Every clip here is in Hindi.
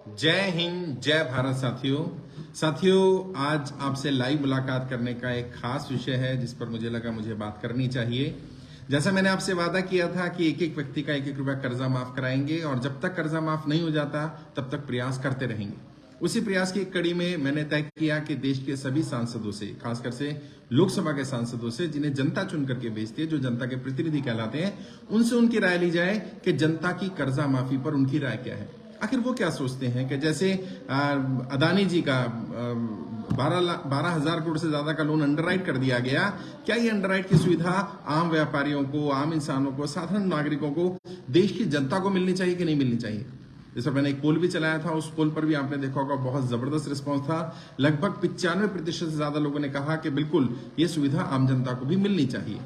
जय हिंद, जय भारत। साथियों, आज आपसे लाइव मुलाकात करने का एक खास विषय है जिस पर मुझे लगा मुझे बात करनी चाहिए। जैसा मैंने आपसे वादा किया था कि एक एक व्यक्ति का 1-1 रुपया कर्जा माफ कराएंगे और जब तक कर्जा माफ नहीं हो जाता तब तक प्रयास करते रहेंगे। उसी प्रयास की एक कड़ी में मैंने तय किया कि देश के सभी सांसदों से, खासकर से लोकसभा के सांसदों से जिन्हें जनता चुन करके भेजती है, जो जनता के प्रतिनिधि कहलाते हैं, उनसे उनकी राय ली जाए कि जनता की कर्जा माफी पर उनकी राय क्या है। आखिर वो क्या सोचते हैं कि जैसे अदानी जी का 12,000 करोड़ से ज्यादा का लोन अंडरराइट कर दिया गया, क्या ये अंडरराइट की सुविधा आम व्यापारियों को, आम इंसानों को, साधारण नागरिकों को, देश की जनता को मिलनी चाहिए कि नहीं मिलनी चाहिए? इस पर मैंने एक पोल भी चलाया था। उस पोल पर भी आपने देखा होगा बहुत जबरदस्त रिस्पॉन्स था। लगभग 95% से ज्यादा लोगों ने कहा कि बिल्कुल ये सुविधा आम जनता को भी मिलनी चाहिए।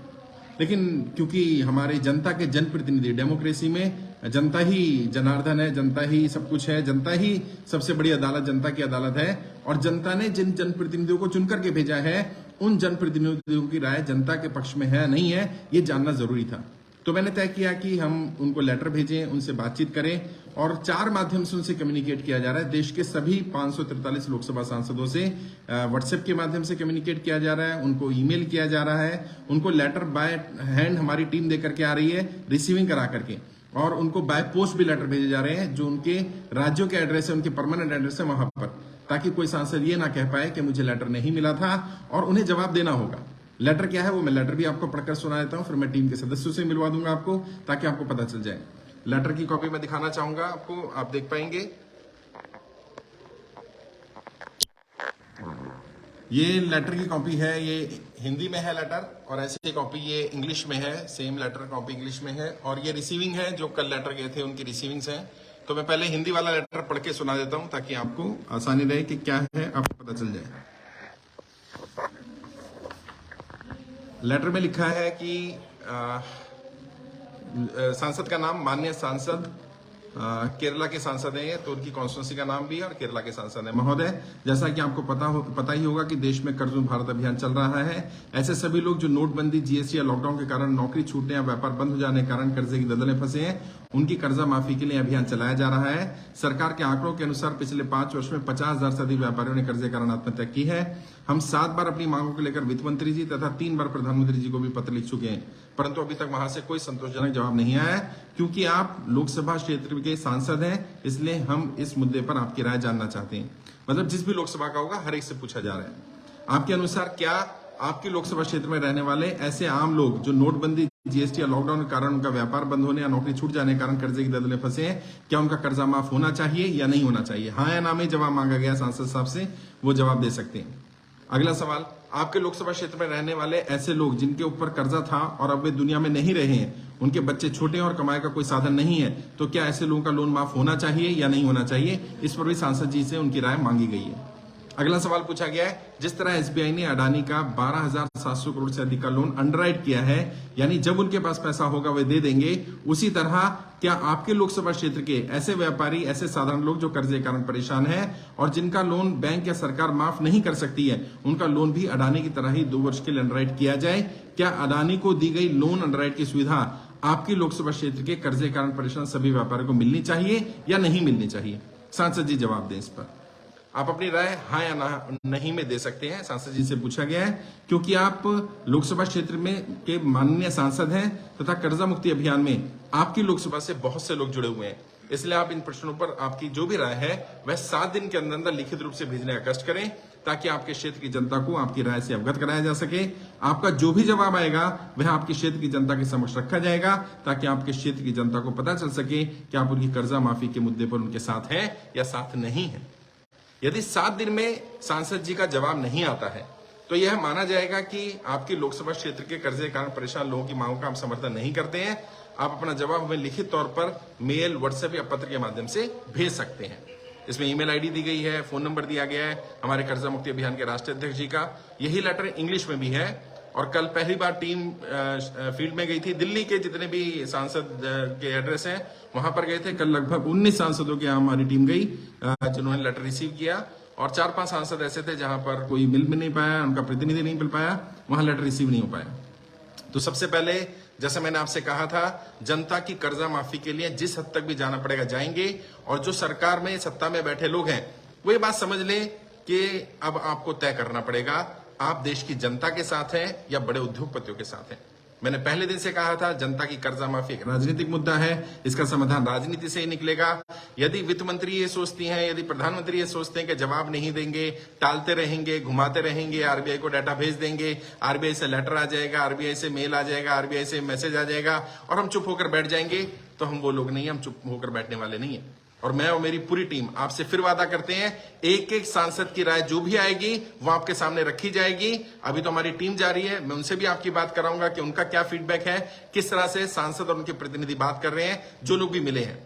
लेकिन क्योंकि हमारे जनता के जनप्रतिनिधि, डेमोक्रेसी में जनता ही जनार्दन है, जनता ही सब कुछ है, जनता ही सबसे बड़ी अदालत जनता की अदालत है और जनता ने जिन जनप्रतिनिधियों को चुनकर के भेजा है उन जनप्रतिनिधियों की राय जनता के पक्ष में है नहीं है, ये जानना जरूरी था। तो मैंने तय किया कि हम उनको लेटर भेजें, उनसे बातचीत करें और 4 माध्यम से उनसे कम्युनिकेट किया जा रहा है। देश के सभी 543 लोकसभा सांसदों से व्हाट्सएप के माध्यम से कम्युनिकेट किया जा रहा है, उनको ईमेल किया जा रहा है, उनको लेटर बाय हैंड हमारी टीम देकर के आ रही है, रिसीविंग करा करके, और उनको बाय पोस्ट भी लेटर भेजे जा रहे हैं जो उनके राज्यों के एड्रेस है, उनके परमानेंट एड्रेस है वहां पर, ताकि कोई सांसद ये ना कह पाए कि मुझे लेटर नहीं मिला था और उन्हें जवाब देना होगा। लेटर क्या है वो मैं लेटर भी आपको पढ़कर सुना देता हूं, फिर मैं टीम के सदस्यों से मिलवा दूंगा आपको, ताकि आपको पता चल जाए। लेटर की कॉपी मैं दिखाना चाहूंगा आपको, आप देख पाएंगे। ये लेटर की कॉपी है, ये हिंदी में है लेटर, और ऐसी कॉपी ये इंग्लिश में है, सेम लेटर कॉपी इंग्लिश में है, और ये रिसीविंग है, जो कल लेटर गए थे उनकी रिसीविंग्स हैं। तो मैं पहले हिंदी वाला लेटर पढ़ के सुना देता हूं ताकि आपको आसानी रहे कि क्या है, आपको पता चल जाए। लेटर में लिखा है कि सांसद का नाम माननीय सांसद केरला के सांसद हैं, तो उनकी कॉन्स्टिट्यूंसी का नाम भी है और केरला के सांसद हैं। महोदय, जैसा कि आपको पता ही होगा कि देश में कर्ज मुक्त भारत अभियान चल रहा है। ऐसे सभी लोग जो नोटबंदी, जीएसटी या लॉकडाउन के कारण नौकरी छूटने या व्यापार बंद हो जाने के कारण कर्जे की दलदल में फंसे हैं, उनकी कर्जा माफी के लिए अभियान चलाया जा रहा है। सरकार के आंकड़ों के अनुसार पिछले 5 वर्ष में 50,000 से अधिक व्यापारियों ने कर्जे कारण आत्महत्या की है। हम 7 बार अपनी मांगों को लेकर वित्त मंत्री जी तथा 3 बार प्रधानमंत्री जी को भी पत्र लिख चुके हैं, परंतु अभी तक वहां से कोई संतोषजनक जवाब नहीं आया। क्योंकि आप लोकसभा क्षेत्र के सांसद हैं, इसलिए हम इस मुद्दे पर आपकी राय जानना चाहते हैं। मतलब जिस भी लोकसभा का होगा हर एक से पूछा जा रहा है। आपके अनुसार क्या आपके लोकसभा क्षेत्र में रहने वाले ऐसे आम लोग जो नोटबंदी, जीएसटी या लॉकडाउन के कारण उनका व्यापार बंद होने या नौकरी छूट जाने के कारण कर्जे की दलदल में फंसे हैं, क्या उनका कर्जा माफ होना चाहिए या नहीं होना चाहिए? हाँ या ना में जवाब मांगा गया सांसद साहब से, वो जवाब दे सकते हैं। अगला सवाल, आपके लोकसभा क्षेत्र में रहने वाले ऐसे लोग जिनके ऊपर कर्जा था और अब वे दुनिया में नहीं रहे हैं, उनके बच्चे छोटे हैं और कमाई का कोई साधन नहीं है, तो क्या ऐसे लोगों का लोन माफ होना चाहिए या नहीं होना चाहिए? इस पर भी सांसद जी से उनकी राय मांगी गई है। अगला सवाल पूछा गया है, जिस तरह एसबीआई ने अडानी का 12,700 करोड़ से अधिक का लोन अंडरराइट किया है, यानी जब उनके पास पैसा होगा वे दे देंगे, उसी तरह क्या आपके लोकसभा क्षेत्र के ऐसे व्यापारी, ऐसे साधारण लोग जो कर्जे के कारण परेशान हैं और जिनका लोन बैंक या सरकार माफ नहीं कर सकती है, उनका लोन भी अडानी की तरह ही 2 वर्ष के लिए अंडरराइट किया जाए? क्या अडानी को दी गई लोन अंडरराइट की सुविधा आपके लोकसभा क्षेत्र के कर्जे के कारण परेशान सभी व्यापारियों को मिलनी चाहिए या नहीं मिलनी चाहिए? सांसद जी जवाब दें इस पर। आप अपनी राय हाँ या ना नहीं में दे सकते हैं। सांसद जी से पूछा गया है क्योंकि आप लोकसभा क्षेत्र में के माननीय सांसद हैं तथा कर्जा मुक्ति अभियान में आपकी लोकसभा से बहुत से लोग जुड़े हुए हैं, इसलिए आप इन प्रश्नों पर आपकी जो भी राय है वह 7 दिन के अंदर लिखित रूप से भेजने का कष्ट करें, ताकि आपके क्षेत्र की जनता को आपकी राय से अवगत कराया जा सके। आपका जो भी जवाब आएगा वह आपके क्षेत्र की जनता के समक्ष रखा जाएगा, ताकि आपके क्षेत्र की जनता को पता चल सके कि आप उनकी कर्जा माफी के मुद्दे पर उनके साथ हैं या साथ नहीं है। यदि 7 दिन में सांसद जी का जवाब नहीं आता है तो यह माना जाएगा कि आपके लोकसभा क्षेत्र के कर्जे के कारण परेशान लोगों की मांगों का आप समर्थन नहीं करते हैं। आप अपना जवाब हमें लिखित तौर पर मेल, व्हाट्सएप या पत्र के माध्यम से भेज सकते हैं। इसमें ईमेल आईडी दी गई है, फोन नंबर दिया गया है हमारे कर्जा मुक्ति अभियान के राष्ट्रीय अध्यक्ष जी का। यही लेटर इंग्लिश में भी है और कल पहली बार टीम फील्ड में गई थी। दिल्ली के जितने भी सांसद के एड्रेस हैं वहां पर गए थे। कल लगभग 19 सांसदों की हमारी टीम गई जिन्होंने लेटर रिसीव किया, और 4-5 सांसद ऐसे थे जहां पर कोई मिल भी नहीं पाया, उनका प्रतिनिधि नहीं मिल पाया, वहां लेटर रिसीव नहीं हो पाया। तो सबसे पहले जैसे मैंने आपसे कहा था, जनता की कर्जा माफी के लिए जिस हद तक भी जाना पड़ेगा जाएंगे। और जो सरकार में सत्ता में बैठे लोग हैं वो ये बात समझ लें कि अब आपको तय करना पड़ेगा, आप देश की जनता के साथ हैं या बड़े उद्योगपतियों के साथ हैं। मैंने पहले दिन से कहा था, जनता की कर्जा माफी एक राजनीतिक मुद्दा है, इसका समाधान राजनीति से ही निकलेगा। यदि वित्त मंत्री ये सोचती हैं, यदि प्रधानमंत्री ये सोचते हैं कि जवाब नहीं देंगे, टालते रहेंगे, घुमाते रहेंगे, आरबीआई को डाटा भेज देंगे, आरबीआई से लेटर आ जाएगा, आरबीआई से मेल आ जाएगा, आरबीआई से मैसेज आ जाएगा और हम चुप होकर बैठ जाएंगे, तो हम वो लोग नहीं, हम चुप होकर बैठने वाले नहीं है। और मैं और मेरी पूरी टीम आपसे फिर वादा करते हैं, एक एक सांसद की राय जो भी आएगी वो आपके सामने रखी जाएगी। अभी तो हमारी टीम जा रही है, मैं उनसे भी आपकी बात कराऊंगा कि उनका क्या फीडबैक है, किस तरह से सांसद और उनके प्रतिनिधि बात कर रहे हैं, जो लोग भी मिले हैं।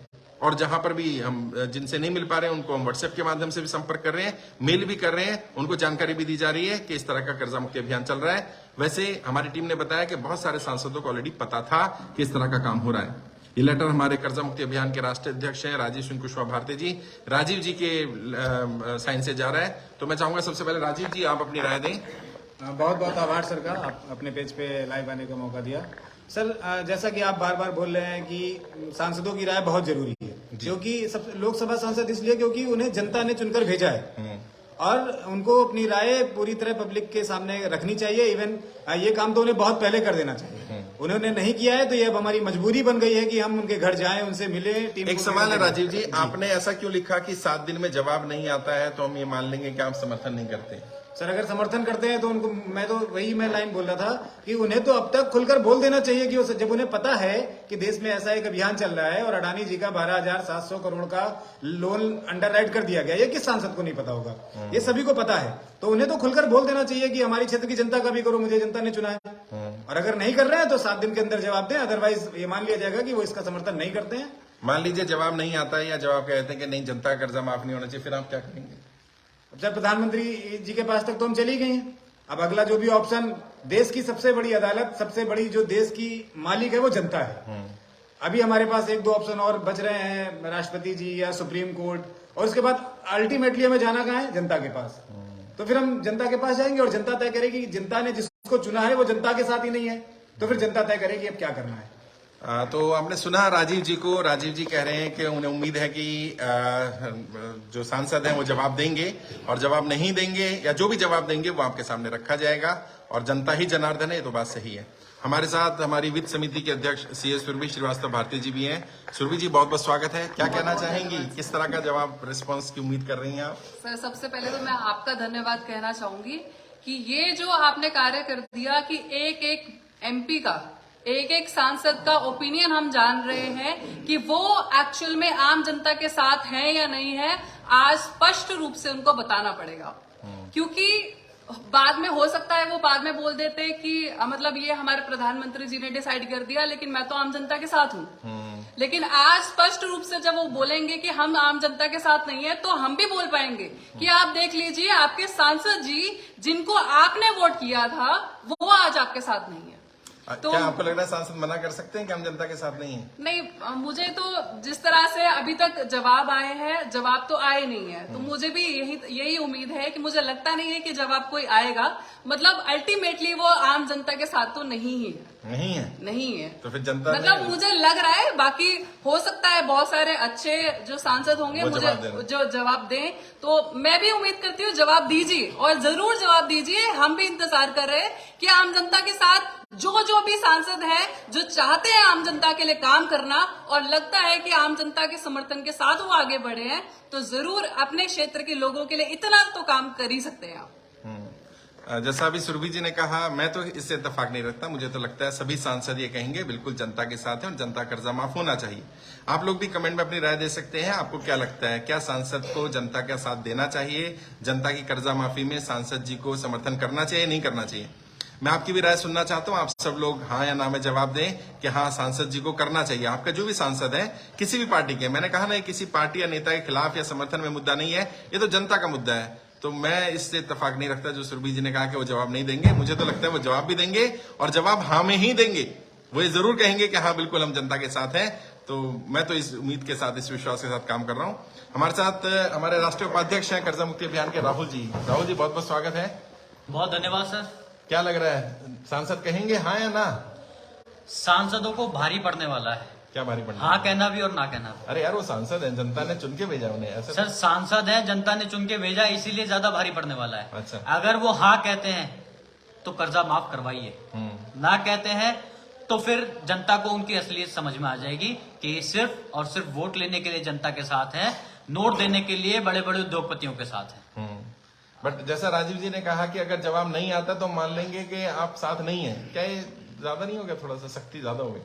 और जहां पर भी हम जिनसे नहीं मिल पा रहे हैं उनको हम व्हाट्सएप के माध्यम से भी संपर्क कर रहे हैं, मेल भी कर रहे हैं, उनको जानकारी भी दी जा रही है कि इस तरह का कर्जा मुक्ति अभियान चल रहा है। वैसे हमारी टीम ने बताया कि बहुत सारे सांसदों को ऑलरेडी पता था कि इस तरह का काम हो रहा है। ये लेटर हमारे कर्जा मुक्ति अभियान के राष्ट्रीय अध्यक्ष हैं राजीव सिंह कुशवाहा भारती जी, राजीव जी के साइन से जा रहा है। तो मैं चाहूंगा सबसे पहले राजीव जी आप अपनी राय दें। बहुत बहुत आभार सर का, आप अपने पेज पे लाइव आने का मौका दिया। सर जैसा कि आप बार बार बोल रहे हैं कि सांसदों की राय बहुत जरूरी है, क्योंकि सब लोकसभा सांसद इसलिए क्योंकि उन्हें जनता ने चुनकर भेजा है और उनको अपनी राय पूरी तरह पब्लिक के सामने रखनी चाहिए। इवन ये काम तो उन्हें बहुत पहले कर देना चाहिए, उन्होंने नहीं किया है, तो ये अब हमारी मजबूरी बन गई है कि हम उनके घर जाएं, उनसे मिले। एक सवाल है राजीव जी, आपने ऐसा क्यों लिखा कि 7 दिन में जवाब नहीं आता है तो हम ये मान लेंगे कि आप समर्थन नहीं करते? सर अगर समर्थन करते हैं तो उनको मैं लाइन बोल रहा था कि उन्हें तो अब तक खुलकर बोल देना चाहिए कि जब उन्हें पता है कि देश में ऐसा एक अभियान चल रहा है और अडानी जी का 12,700 करोड़ का लोन अंडर राइट कर दिया गया, ये किस सांसद को नहीं पता होगा, ये सभी को पता है। तो उन्हें तो खुलकर बोल देना चाहिए कि हमारी क्षेत्र की जनता का भी करो, मुझे जनता ने चुना है। और अगर नहीं कर रहे हैं तो 7 दिन के अंदर जवाब दें, अदरवाइज ये मान लिया जाएगा कि वो इसका समर्थन नहीं करते हैं। मान लीजिए जवाब नहीं आता है या जवाब कहते हैं कि नहीं जनता का कर्जा माफ नहीं होना चाहिए, फिर आप क्या करेंगे? जब प्रधानमंत्री जी के पास तक तो हम चली गई हैं, अब अगला जो भी ऑप्शन, देश की सबसे बड़ी अदालत, सबसे बड़ी जो देश की मालिक है वो जनता है। अभी हमारे पास 1-2 ऑप्शन और बच रहे हैं, राष्ट्रपति जी या सुप्रीम कोर्ट, और उसके बाद अल्टीमेटली हमें जाना कहाँ है? जनता के पास। तो फिर हम जनता के पास जाएंगे और जनता तय करेगी। जनता ने जिसको चुना है वो जनता के साथ ही नहीं है, तो फिर जनता तय करेगी अब क्या करना है। तो आपने सुना राजीव जी को, राजीव जी कह रहे हैं कि उन्हें उम्मीद है कि जो सांसद हैं वो जवाब देंगे, और जवाब नहीं देंगे या जो भी जवाब देंगे वो आपके सामने रखा जाएगा, और जनता ही जनार्दन है, ये तो बात सही है। हमारे साथ हमारी वित्त समिति के अध्यक्ष सीए सुरभि श्रीवास्तव भारती जी भी हैं। सुरभि जी बहुत बहुत स्वागत है, क्या कहना चाहेंगी, किस तरह का जवाब रिस्पॉन्स की उम्मीद कर रही हैं आप? सर सबसे पहले तो मैं आपका धन्यवाद कहना चाहूंगी कि ये जो आपने कार्य कर दिया कि एक एक एमपी का, एक एक सांसद का ओपिनियन हम जान रहे हैं कि वो एक्चुअल में आम जनता के साथ है या नहीं है, आज स्पष्ट रूप से उनको बताना पड़ेगा। क्योंकि बाद में हो सकता है वो बाद में बोल देते कि मतलब ये हमारे प्रधानमंत्री जी ने डिसाइड कर दिया, लेकिन मैं तो आम जनता के साथ हूँ। लेकिन आज स्पष्ट रूप से जब वो बोलेंगे कि हम आम जनता के साथ नहीं है, तो हम भी बोल पाएंगे कि आप देख लीजिए आपके सांसद जी जिनको आपने वोट किया था वो आज आपके साथ नहीं है। तो क्या आपको लग रहा है सांसद मना कर सकते हैं कि हम जनता के साथ नहीं है? नहीं, मुझे तो जिस तरह से अभी तक जवाब आए हैं, जवाब तो आए नहीं है, तो मुझे भी यही उम्मीद है कि मुझे लगता नहीं है कि जवाब कोई आएगा। मतलब अल्टीमेटली वो आम जनता के साथ तो नहीं ही है। नहीं है तो फिर जनता मतलब मुझे लग रहा है, बाकी हो सकता है बहुत सारे अच्छे जो सांसद होंगे मुझे जो जवाब दें, तो मैं भी उम्मीद करती हूँ जवाब दीजिए, और जरूर जवाब दीजिए। हम भी इंतजार कर रहे हैं कि आम जनता के साथ जो भी सांसद हैं जो चाहते हैं आम जनता के लिए काम करना, और लगता है कि आम जनता के समर्थन के साथ वो आगे बढ़े हैं, तो जरूर अपने क्षेत्र के लोगों के लिए इतना तो काम कर ही सकते हैं आप। जैसा अभी सुरभि जी ने कहा, मैं तो इससे इत्तेफाक नहीं रखता। मुझे तो लगता है सभी सांसद ये कहेंगे बिल्कुल जनता के साथ है और जनता कर्जा माफ होना चाहिए। आप लोग भी कमेंट में अपनी राय दे सकते हैं, आपको क्या लगता है, क्या सांसद को जनता का साथ देना चाहिए, जनता की कर्जा माफी में सांसद जी को समर्थन करना चाहिए, नहीं करना चाहिए? मैं आपकी भी राय सुनना चाहता हूं। आप सब लोग हाँ या ना में जवाब दें कि हाँ सांसद जी को करना चाहिए। आपका जो भी सांसद है किसी भी पार्टी के, मैंने कहा ना किसी पार्टी या नेता के खिलाफ या समर्थन में मुद्दा नहीं है, ये तो जनता का मुद्दा है। तो मैं इससे इत्तेफाक नहीं रखता जो सुरभि जी ने कहा कि वो जवाब नहीं देंगे। मुझे तो लगता है वो जवाब भी देंगे, और जवाब हाँ में ही देंगे। वो ये जरूर कहेंगे कि हाँ बिल्कुल हम जनता के साथ हैं। तो मैं तो इस उम्मीद के साथ, इस विश्वास के साथ काम कर रहा हूँ। हमारे साथ हमारे राष्ट्रीय उपाध्यक्ष हैं कर्जा मुक्ति अभियान के राहुल जी। राहुल जी बहुत बहुत स्वागत है। बहुत धन्यवाद सर। क्या लग रहा है, सांसद कहेंगे हाँ या ना? सांसदों को भारी पड़ने वाला है, क्या भारी पड़ना? हाँ कहना भी और ना कहना भी। अरे यार वो सांसद है, जनता ने चुन के भेजा उन्हें, ऐसे सर सांसद है, जनता ने चुन के भेजा, इसीलिए ज्यादा भारी पड़ने वाला है। अच्छा। अगर वो हाँ कहते हैं तो कर्जा माफ करवाइए, ना कहते हैं तो फिर जनता को उनकी असलियत समझ में आ जाएगी कि ये सिर्फ और सिर्फ वोट लेने के लिए जनता के साथ है, नोट देने के लिए बड़े बड़े उद्योगपतियों के साथ है। बट जैसा राजीव जी ने कहा कि अगर जवाब नहीं आता तो मान लेंगे कि आप साथ नहीं है, क्या ये ज्यादा नहीं हो गया? थोड़ा सा सख्ती ज्यादा हो गई।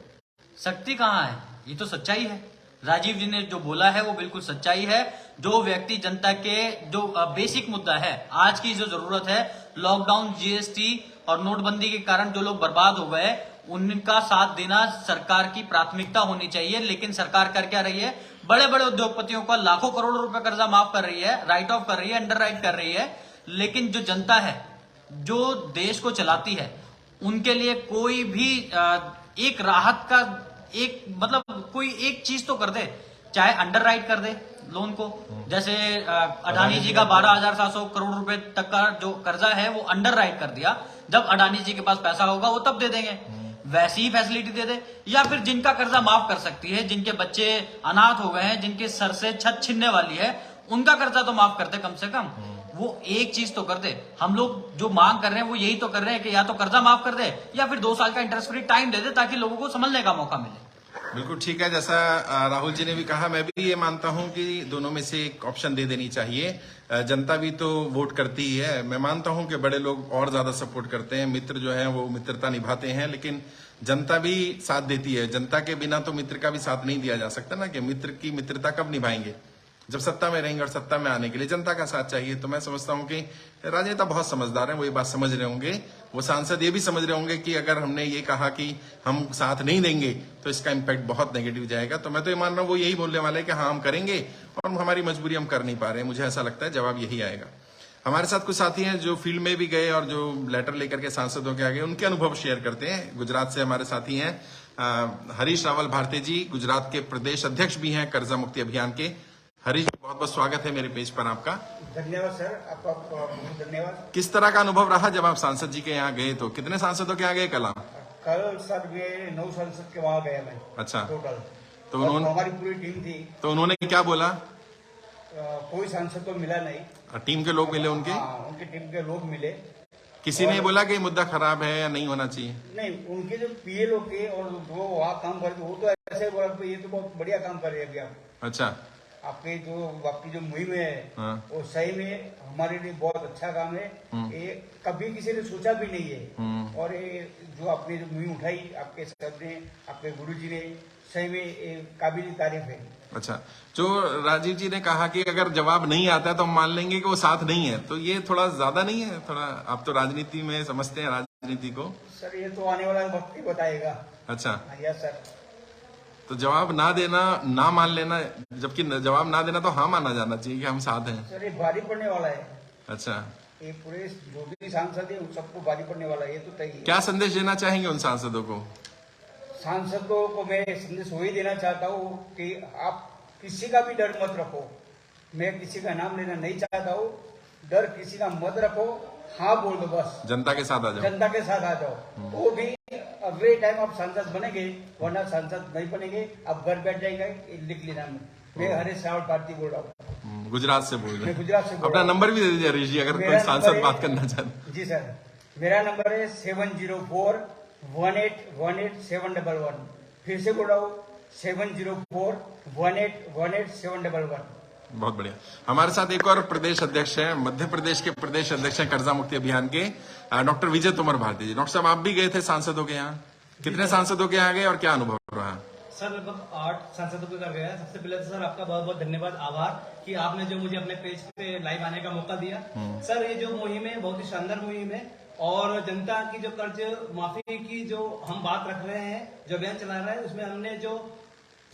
शक्ति कहाँ है, ये तो सच्चाई है। राजीव जी ने जो बोला है वो बिल्कुल सच्चाई है। जो व्यक्ति जनता के जो बेसिक मुद्दा है, आज की जो जरूरत है, लॉकडाउन, जीएसटी और नोटबंदी के कारण जो लोग बर्बाद हो गए, उनका साथ देना सरकार की प्राथमिकता होनी चाहिए। लेकिन सरकार कर क्या रही है? बड़े बड़े उद्योगपतियों का लाखों करोड़ों रुपए कर्जा माफ कर रही है, राइट ऑफ कर रही है, अंडर राइट कर रही है। लेकिन जो जनता है, जो देश को चलाती है, उनके लिए कोई भी एक राहत का एक मतलब कोई एक चीज तो कर दे, चाहे अंडर राइट कर दे लोन को। जैसे अडानी जी का 12,700 करोड़ रुपए तक का जो कर्जा है वो अंडर राइट कर दिया। जब अडानी जी के पास पैसा होगा वो तब दे देंगे, वैसी ही फैसिलिटी दे दे। या फिर जिनका कर्जा माफ कर सकती है, जिनके बच्चे अनाथ हो गए हैं, जिनके सर से छत छिनने वाली है, उनका कर्जा तो माफ करते कम से कम। वो एक चीज तो कर दे। हम लोग जो मांग कर रहे हैं वो यही तो कर रहे हैं कि या तो कर्जा माफ कर दे या फिर 2 साल का इंटरेस्ट फ्री टाइम दे दे, ताकि लोगों को समझने का मौका मिले। बिल्कुल ठीक है, जैसा राहुल जी ने भी कहा, मैं भी ये मानता हूं कि दोनों में से एक ऑप्शन दे देनी चाहिए। जनता भी तो वोट करती ही है। मैं मानता हूं कि बड़े लोग और ज्यादा सपोर्ट करते हैं, मित्र जो है वो मित्रता निभाते हैं, लेकिन जनता भी साथ देती है। जनता के बिना तो मित्र का भी साथ नहीं दिया जा सकता ना, कि मित्र की मित्रता कब निभाएंगे? जब सत्ता में रहेंगे, और सत्ता में आने के लिए जनता का साथ चाहिए। तो मैं समझता हूं कि राजनेता बहुत समझदार हैं, वो ये बात समझ रहे होंगे। वो सांसद ये भी समझ रहे होंगे कि अगर हमने ये कहा कि हम साथ नहीं देंगे तो इसका इम्पैक्ट बहुत नेगेटिव जाएगा। तो मैं तो ये मान रहा हूं वो यही बोलने वाले हैं कि हाँ हम करेंगे, और हमारी मजबूरी हम कर नहीं पा रहे हैं। मुझे ऐसा लगता है जवाब यही आएगा। हमारे साथ कुछ साथी हैं जो फील्ड में भी गए और जो लेटर लेकर के सांसदों के आगे उनके अनुभव शेयर करते हैं। गुजरात से हमारे साथी हैं हरीश रावल भारती जी, गुजरात के प्रदेश अध्यक्ष भी हैं कर्जा मुक्ति अभियान के। हरीश, बहुत बहुत स्वागत है मेरे पेज पर आपका। धन्यवाद सर, आपका बहुत धन्यवाद। किस तरह का अनुभव रहा जब आप सांसद जी के यहाँ गए? तो कितने सांसदों के यहाँ गए कल आप? कल सर मैं 9 सांसद के वहाँ गया मैं। अच्छा, टोटल। तो उन्होंने, हमारी पूरी टीम थी। तो उन्होंने क्या बोला? कोई सांसद तो मिला नहीं। टीम के लोग मिले उनके? हाँ, उनकी टीम के लोग मिले। किसी ने बोला कि मुद्दा खराब है या नहीं होना चाहिए? नहीं, उनके जो पीए लोग थे और जो वहाँ काम करते, वो तो ऐसे बोला कि ये तो बहुत बढ़िया काम कर रहे हैं अभी आप। अच्छा, आपकी जो मुहिम है, हाँ। वो सही में हमारे लिए बहुत अच्छा काम है। ये कभी किसी ने सोचा भी नहीं है। और ये जो आपने जो मुहिम उठाई, आपके सर ने, आपके गुरुजी ने, सही में काबिल तारीफ है। अच्छा, जो राजीव जी ने कहा कि अगर जवाब नहीं आता है तो हम मान लेंगे कि वो साथ नहीं है, तो ये थोड़ा ज्यादा नहीं है? थोड़ा आप तो राजनीति में समझते हैं राजनीति को। सर ये तो आने वाला वक्त ही बताएगा। अच्छा, यस सर। तो जवाब ना देना, ना मान लेना, जबकि जवाब ना देना तो हाँ माना जाना चाहिए कि हम साथ हैं। सर ये भारी पड़ने वाला है। अच्छा, ये पूरे जो भी सांसद है उन सबको भारी पड़ने वाला है, ये तो तय है। क्या संदेश देना चाहेंगे उन सांसदों को? सांसदों को मैं संदेश वही देना चाहता हूँ कि आप किसी का भी डर मत रखो। मैं किसी का नाम लेना नहीं चाहता हूँ। डर किसी का मत रखो, हाँ बोल दो बस। जनता के साथ आ जाओ। जनता के साथ आ जाओ। वो भी अगले टाइम आप सांसद बनेंगे, वरना सांसद नहीं बनेंगे, आप घर बैठ जाएंगे। लिख लेना, मैं हरीश रावल भारती बोल रहा हूँ, गुजरात से बोल रहे मैं हैं। गुजरात से बोल अपना रहा हूँ। नंबर भी दे दीजिए हरीश जी, अगर कोई मेरा सांसद नंबर बात है- करना चाहते। जी सर, मेरा नंबर है 70418187111। फिर से बोल रहा हूँ 70418187111। बहुत बढ़िया। हमारे साथ एक और प्रदेश अध्यक्ष हैं, मध्य प्रदेश के प्रदेश अध्यक्ष हैं कर्जा मुक्ति अभियान के, डॉक्टर विजय तोमर भारती जी। डॉक्टर साहब, आप भी गए थे सांसदों के यहाँ, कितने सांसदों के यहाँ गए और क्या अनुभव रहा? सर लगभग 8 सांसदों के घर गया है। सबसे पहले तो सर आपका बहुत बहुत धन्यवाद, आभार कि आपने जो मुझे अपने पेज पे लाइव आने का मौका दिया। सर ये जो मुहिम है बहुत ही शानदार मुहिम है, और जनता की जो कर्ज माफी की जो हम बात रख रहे हैं, जो अभियान चला रहे हैं, उसमें हमने जो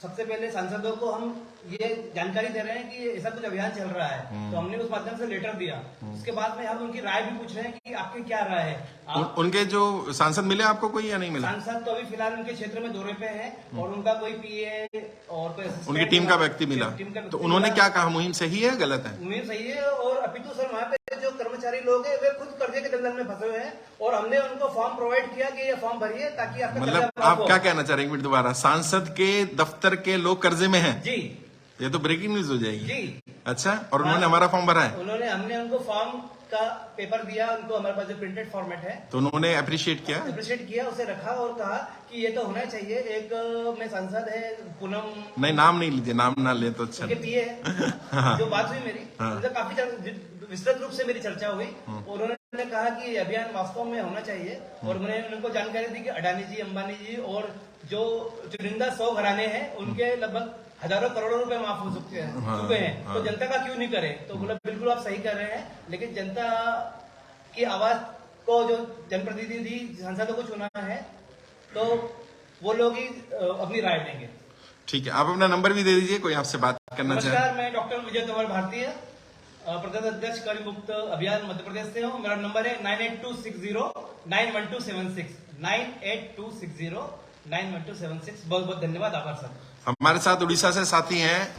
सबसे पहले सांसदों को हम ये जानकारी दे रहे हैं कि ऐसा कुछ अभियान चल रहा है, तो हमने उस माध्यम से लेटर दिया। उसके बाद में हम उनकी राय भी पूछ रहे हैं कि आपकी क्या राय है। उनके जो सांसद मिले आपको कोई या नहीं मिला? सांसद तो अभी फिलहाल उनके क्षेत्र में दौरे पे हैं, और उनका कोई पीए और कोई assistant उनकी टीम का व्यक्ति मिला, टीम का तो व्यक्ति उन्होंने मिला। क्या कहा? मुहिम सही है गलत है? मुहिम सही है, और अभी तो सर वहाँ पे जो कर्मचारी लोग हैं वे खुद कर्जे के दलदल में फंसे हुए हैं और हमने उनको फॉर्म प्रोवाइड किया कि ये फॉर्म भरिए ताकि आपका मतलब कर्जा माफ आप हो। क्या कहना चाह रहे हैं, एक मिनट दोबारा, सांसद के दफ्तर के लोग कर्जे में हैं? जी ये तो ब्रेकिंग न्यूज हो जाएगी। जी अच्छा, और उन्होंने हमारा फॉर्म भरा है, हमने उनको फॉर्म का पेपर दिया, उनको हमारे पास जो प्रिंटेड फॉर्मेट है तो उन्होंने अप्रिशिएट किया। अप्रिशिएट किया, उसे रखा और कहा कि ये तो होना चाहिए। एक में सांसद है पूनम, नहीं, नाम नहीं लीजिए, नाम ना ले तो अच्छा उनके नहीं। पीए है, जो बात हुई मेरी, उनसे काफी विस्तृत रूप से मेरी चर्चा हुई और उन्होंने कहा कि ये अभियान वास्तव में होना चाहिए और मैंने उनको जानकारी दी कि अडानी जी, अंबानी जी और जो चुनिंदा 100 घराने हैं उनके लगभग हजारों करोड़ों रुपए माफ हो चुके हैं, तो जनता का क्यों नहीं करे। तो बोला बिल्कुल आप सही कर रहे हैं, लेकिन जनता की आवाज को जो जनप्रतिनिधि सांसदों को चुना है तो वो लोग ही अपनी राय देंगे। ठीक है, आप अपना नंबर भी दे दीजिए, कोई आपसे बात करना चाहे। नमस्कार, मैं डॉक्टर विजय कुमार भारतीय, प्रदेश अध्यक्ष कर मुक्त अभियान मध्य प्रदेश से हूँ। मेरा नंबर है 9826091276 9826091276। बहुत बहुत धन्यवाद, आभार सर। हमारे साथ उड़ीसा से साथी हैं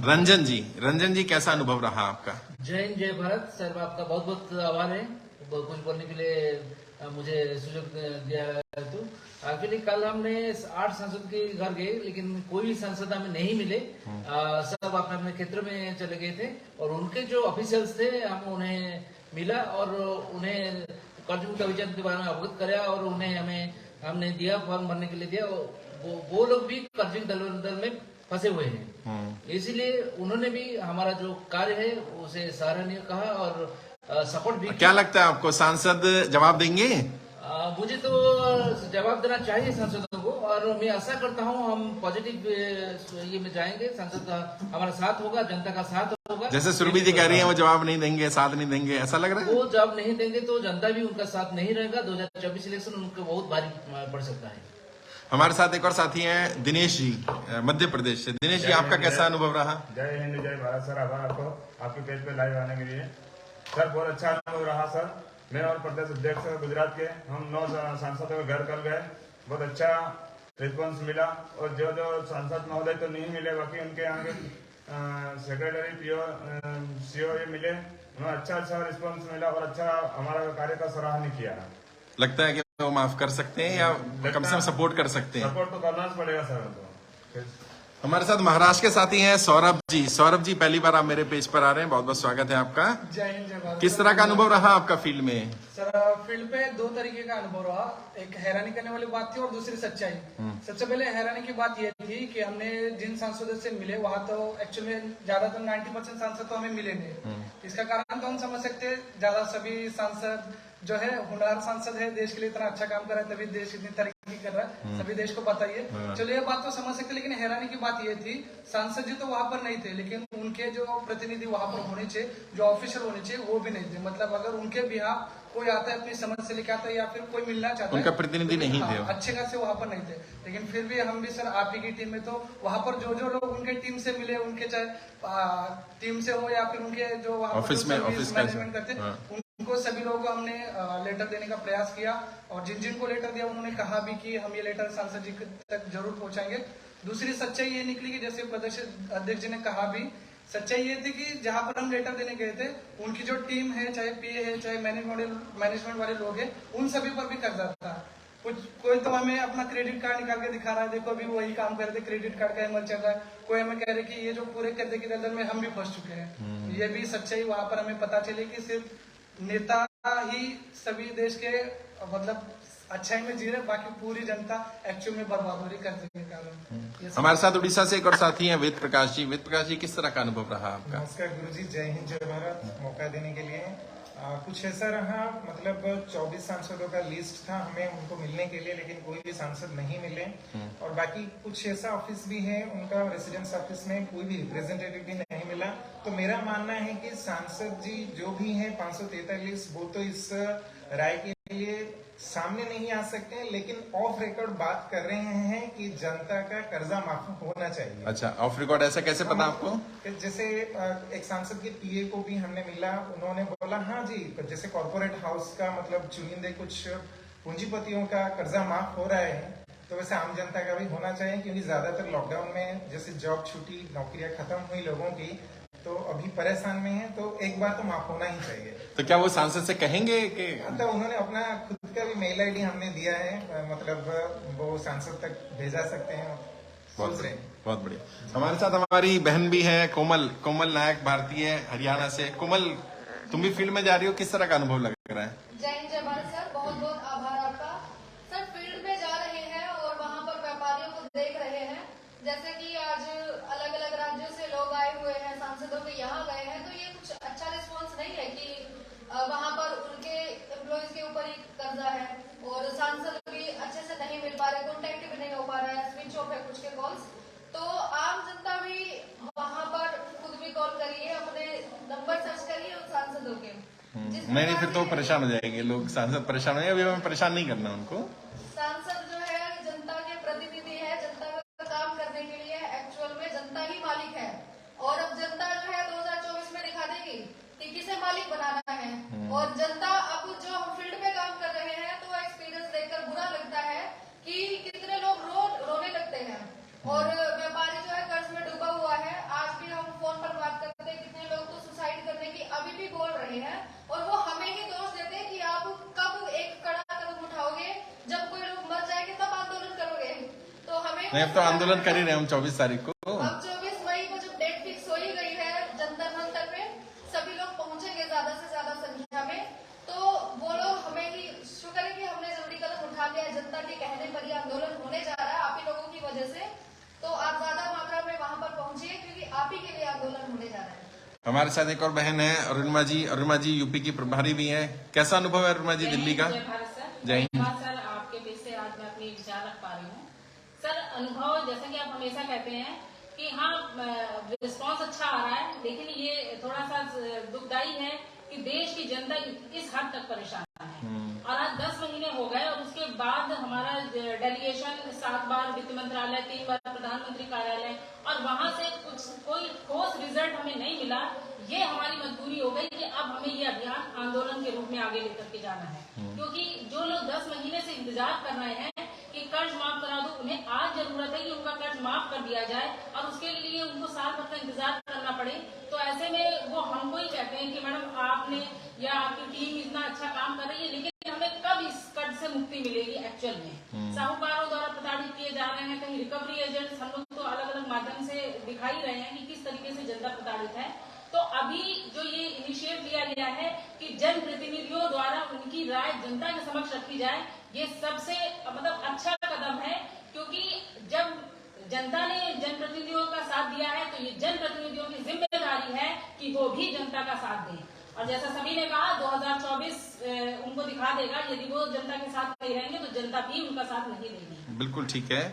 रंजन जी। रंजन जी, कैसा अनुभव रहा आपका? जय हिंद, जय भारत। सर आपका बहुत बहुत आभार है कुछ बोलने के लिए, मुझे सुযোগ दिया है। तो एक्चुअली कल हमने 8 सांसद के घर गए, लेकिन कोई भी सांसद हमें नहीं मिले। सब अपने अपने क्षेत्र में चले गए थे और उनके जो ऑफिशियल्स थे हम उन्हें मिला और उन्हें कर्ज मुक्त अभियान के बारे में अवगत कराया और उन्हें हमने दिया, फॉर्म भरने के लिए दिया। वो लोग भी कर्ज दलदल में फंसे हुए हैं, इसीलिए उन्होंने भी हमारा जो कार्य है उसे सराहनीय कहा और सपोर्ट भी। क्या लगता है आपको, सांसद जवाब देंगे? मुझे तो जवाब देना चाहिए सांसदों को और मैं आशा करता हूँ हम पॉजिटिव ये में जाएंगे। सांसद का हमारा साथ होगा, जनता का साथ होगा। जैसे सुरभि जी कह रही हैं वो जवाब नहीं देंगे, साथ नहीं देंगे, ऐसा लग रहा है? वो जवाब नहीं देंगे तो जनता भी उनका साथ नहीं रहेगा। 2024 इलेक्शन उनको बहुत भारी पड़ सकता है। हमारे साथ एक और साथी हैं दिनेश जी, मध्य प्रदेश से। दिनेश जी, आपका कैसा अनुभव रहा? जय हिंद, जय भारत। सर आभार आपको आपके पेज पे लाइव आने के लिए। सर बहुत अच्छा अनुभव रहा सर। मैं और प्रदेश अध्यक्ष गुजरात के हम 9 सांसदों के घर कल गए, बहुत अच्छा रिस्पॉन्स मिला और जो सांसद महोदय तो नहीं मिले, बाकी उनके यहाँ के सेक्रेटरी, पीओ, सीओ ये मिले, उन्हें अच्छा रिस्पॉन्स मिला और अच्छा हमारा कार्य का सराहनीय किया। लगता है कि वो माफ कर सकते हैं या कम से कम सपोर्ट कर सकते हैं? सपोर्ट तो करना पड़ेगा सर उनको। हमारे साथ महाराष्ट्र के साथी हैं सौरभ जी। सौरभ जी, पहली बार आप मेरे पेज पर आ रहे हैं, बहुत बहुत स्वागत है आपका। जय हिंद, जय भारत। किस तरह का अनुभव रहा आपका फील्ड में? सर फील्ड पे 2 तरीके का अनुभव रहा। एक हैरानी करने वाली बात थी और दूसरी सच्चाई। सबसे पहले हैरानी की बात यह थी कि हमने जिन सांसदों से मिले वहां तो एक्चुअली ज्यादातर 90% सांसद तो हमें मिले नहीं। इसका कारण तो हम समझ सकते हैं, ज्यादा सभी सांसद जो है हुनर सांसद है, देश के लिए इतना अच्छा काम कर रहा है, तभी देश इतनी तरक्की कर रहा है, सभी देश को पता ही है। चलो ये बात तो समझ सकते, लेकिन हैरानी की बात ये थी सांसद जी तो वहां पर नहीं थे, लेकिन उनके जो प्रतिनिधि वहां पर होने चाहिए, जो ऑफिसर होने चाहिए, वो भी नहीं थे। मतलब अगर उनके बिहार कोई आता है, अपनी समस्या लेके आता है या फिर कोई मिलना चाहता है, उनका प्रतिनिधि नहीं थे, अच्छे खासे वहां पर नहीं थे। लेकिन फिर भी हम भी सर आप ही की टीम में तो वहां पर जो लोग उनके टीम से मिले, उनके चाहे टीम से हो या फिर उनके जो वहां ऑफिस में मैनेजमेंट करते, उनको सभी लोगों को हमने लेटर देने का प्रयास किया और जिन जिनको लेटर दिया उन्होंने कहा भी कि हम ये लेटर सांसद जी तक जरूर पहुंचाएंगे। दूसरी सच्चाई ये निकली कि जैसे प्रदेश अध्यक्ष जी ने कहा भी, सच्चाई ये थी कि जहां पर हम लेटर देने गए थे उनकी जो टीम है, चाहे पीए है, चाहे मैनेजमेंट वाले लोग हैं, उन सभी पर भी कर्जा था। कोई तो हमें अपना क्रेडिट कार्ड निकाल के दिखा रहा है, देखो अभी वही काम कर रहे थे, क्रेडिट कार्ड का अमल चल रहा है। कोई हमें कह रहे कि ये जो पूरे कर्जे के दलदल में हम भी फंस चुके हैं। ये भी सच्चाई वहां पर हमें पता चली कि सिर्फ नेता ही सभी देश के मतलब अच्छाई में जी रहे, बाकी पूरी जनता एक्चुअल में बर्बाद हो रही कर्जे के कारण। हमारे साथ उड़ीसा से एक और साथी हैं वेद प्रकाश जी। वेद प्रकाश जी, किस तरह का अनुभव रहा आपका? नमस्कार गुरुजी, जय हिंद, जय भारत। मौका देने के लिए कुछ ऐसा रहा, मतलब 24 सांसदों का लिस्ट था हमें उनको मिलने के लिए, लेकिन कोई भी सांसद नहीं मिले। और बाकी कुछ ऐसा ऑफिस भी है, उनका रेसिडेंस ऑफिस में कोई भी रिप्रेजेंटेटिव भी नहीं मिला। तो मेरा मानना है कि सांसद जी जो भी है 543, वो तो इस राय के लिए सामने नहीं आ सकते हैं, लेकिन ऑफ रिकॉर्ड बात कर रहे हैं कि जनता का कर्जा माफ होना चाहिए। अच्छा, ऑफ रिकॉर्ड ऐसा कैसे पता आपको? जैसे एक सांसद के पीए को भी हमने मिला, उन्होंने बोला हाँ जी, जैसे कॉर्पोरेट हाउस का मतलब चुनिंदे कुछ पूंजीपतियों का कर्जा माफ हो रहा है, तो वैसे आम जनता का भी होना चाहिए, क्योंकि ज्यादातर लॉकडाउन में जैसे जॉब छूटी, नौकरियां खत्म हुई लोगों की, तो अभी परेशान में है, तो एक बार तो माफ होना ही चाहिए। तो क्या वो सांसद से कहेंगे कि मतलब उन्होंने अपना खुद का भी मेल आईडी हमने दिया है, मतलब वो सांसद तक भेजा सकते हैं, सोच रहे हैं। बहुत बढ़िया। हमारे साथ हमारी बहन भी है कोमल नायक, भारतीय हरियाणा से। कोमल, तुम भी फील्ड में जा रही हो, किस तरह का अनुभव लग रहा है? जय हिंद, जय भारत सर, बहुत बहुत आभार आपका। सर फील्ड में जा रहे हैं और वहाँ पर व्यापारियों को देख रहे हैं, जैसे कि आज अलग अलग राज्यों से लोग आए हुए हैं, सांसदों के यहाँ गए हैं, तो ये कुछ अच्छा रिस्पॉन्स नहीं है कि वहाँ पर उनके एम्प्लॉयज के ऊपर ही कर्जा है और सांसद भी अच्छे से नहीं मिल पा रहे, कॉन्टेक्ट भी नहीं हो पा रहा है, स्विच ऑफ है कुछ के कॉल्स। तो आम जनता भी वहाँ पर खुद भी कॉल करिए, अपने नंबर सर्च करिए उन सांसदों के। नहीं, फिर तो परेशान हो जाएंगे लोग, सांसद परेशान हो जाएंगे। अभी हमें परेशान नहीं करना उनको। सांसद जो है जनता के प्रतिनिधि है, जनता का काम करने के लिए एक्चुअल में जनता ही मालिक है। और अब जनता जो है 2024 में दिखा देगी कि किसे मालिक बनाना है। और जनता अब जो हम फील्ड पे काम कर रहे हैं, तो एक्सपीरियंस देखकर बुरा लगता है कि कितने लोग रोने लगते हैं और व्यापारी जो है कर्ज में डूबा हुआ है। आज भी हम फोन पर बात करते हैं, कितने लोग तो सुसाइड करने की अभी भी बोल रहे हैं और वो हमें ही दोष देते हैं कि आप कब एक कड़ा कदम उठाओगे, जब कोई लोग मर जाएंगे तब आंदोलन करोगे। तो हमें नहीं, अब तो आंदोलन कर ही रहे हम 24 तारीख को। अब 24 मई को जब डेट फिक्स हो ही गई है, जंतर मंतर पे सभी लोग पहुंचेंगे ज्यादा से ज्यादा संख्या में, तो वो लोग हमें ही शुक्र है कि हमने जल्दी कदम उठा लिया। जनता के कहने पर ही आंदोलन होने जा रहा है, आप ही लोगों की वजह से। तो आप ज्यादा मात्रा में वहाँ पर पहुंचिए, क्योंकि आप ही के लिए आंदोलन होने जा रहा है। हमारे साथ एक और बहन है अरुणिमा जी। अरुणिमा जी यूपी की प्रभारी भी है। कैसा अनुभव है अरुणिमा जी दिल्ली का? जय भारत सर। जय हिंद सर, आपके बीच से आज मैं अपनी विचार रख पा रही हूँ। सर अनुभव, जैसा कि आप हमेशा कहते हैं कि हाँ रिस्पांस अच्छा आ रहा है, लेकिन ये थोड़ा सा दुखदायी है कि देश की जनता इस हद तक परेशान है। और आज 10 महीने हो गए और उसके बाद हमारा डेलीगेशन 7 बार वित्त मंत्रालय, 3 बार प्रधानमंत्री कार्यालय, और वहां से कोई ठोस रिजल्ट हमें नहीं मिला। ये हमारी मजबूरी हो गई कि अब हमें ये अभियान आंदोलन के रूप में आगे लेकर के जाना है, क्योंकि जो लोग 10 महीने से इंतजार कर रहे हैं कि कर्ज माफ करा दो, उन्हें आज जरूरत है कि उनका कर्ज माफ कर दिया जाए और उसके लिए उनको साल भर का इंतजार करना पड़े। तो ऐसे में वो हमको ही कहते हैं कि मैडम आपने या आपकी टीम इतना अच्छा काम कर रही है, लेकिन हमें कब इस कर्ज से मुक्ति मिलेगी? एक्चुअल में साहूकारों द्वारा प्रताड़ित किए जा रहे हैं, कहीं रिकवरी एजेंट, हम लोग तो अलग अलग माध्यम से दिखाई रहे हैं कि किस तरीके से जनता प्रताड़ित है। तो अभी जो ये इनिशिएट लिया गया है कि जन प्रतिनिधियों द्वारा उनकी राय जनता के समक्ष रखी जाए, ये सबसे मतलब अच्छा कदम है, क्योंकि जब जनता ने जनप्रतिनिधियों का साथ दिया है तो ये जनप्रतिनिधियों की जिम्मेदारी है कि वो भी जनता का साथ दें। और जैसा सभी ने कहा 2024 उनको दिखा देगा, यदि वो जनता के साथ नहीं रहेंगे तो जनता भी उनका साथ नहीं देगी। बिल्कुल ठीक है।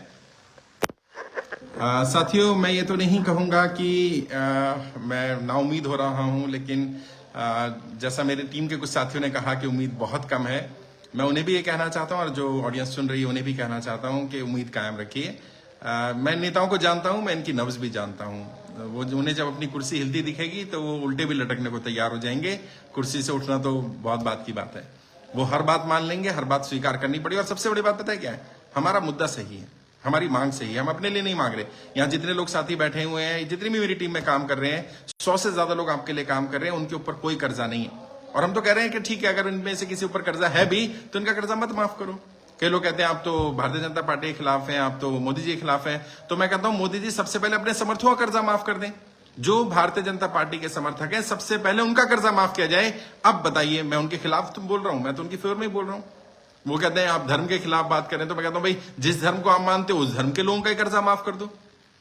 साथियों, मैं ये तो नहीं कहूंगा कि मैं नाउम्मीद हो रहा हूं, लेकिन जैसा मेरी टीम के कुछ साथियों ने कहा कि उम्मीद बहुत कम है, मैं उन्हें भी ये कहना चाहता हूं और जो ऑडियंस सुन रही है उन्हें भी कहना चाहता हूं कि उम्मीद कायम रखिए। मैं नेताओं को जानता हूं, मैं इनकी नब्ज भी जानता हूं। वो उन्हें जब अपनी कुर्सी हिलती दिखेगी तो वो उल्टे भी लटकने को तैयार हो जाएंगे। कुर्सी से उठना तो बहुत बात की बात है, वो हर बात मान लेंगे, हर बात स्वीकार करनी पड़ेगी। और सबसे बड़ी बात पता है क्या है? हमारा मुद्दा सही है, हमारी मांग सही है, हम अपने लिए नहीं मांग रहे। यहाँ जितने लोग साथी बैठे हुए हैं, जितनी भी मेरी टीम में काम कर रहे हैं, 100 से ज्यादा लोग आपके लिए काम कर रहे हैं, उनके ऊपर कोई कर्जा नहीं है। और हम तो कह रहे हैं कि ठीक है, अगर इनमें से किसी ऊपर कर्जा है भी तो इनका कर्जा मत माफ करो। कई लोग कहते हैं आप तो भारतीय जनता पार्टी के खिलाफ हैं, आप तो मोदी जी के खिलाफ हैं। तो मैं कहता हूं मोदी जी सबसे पहले अपने समर्थकों का कर्जा माफ कर दें। जो भारतीय जनता पार्टी के समर्थक हैं, सबसे पहले उनका कर्जा माफ किया जाए। अब बताइए, मैं उनके खिलाफ तुम बोल रहा हूं, मैं तो उनकी फेवर में ही बोल रहा हूं। वो कहते हैं आप धर्म के खिलाफ बात करें, तो मैं कहता हूं भाई जिस धर्म को आप मानते हो उस धर्म के लोगों का कर्जा माफ कर दो।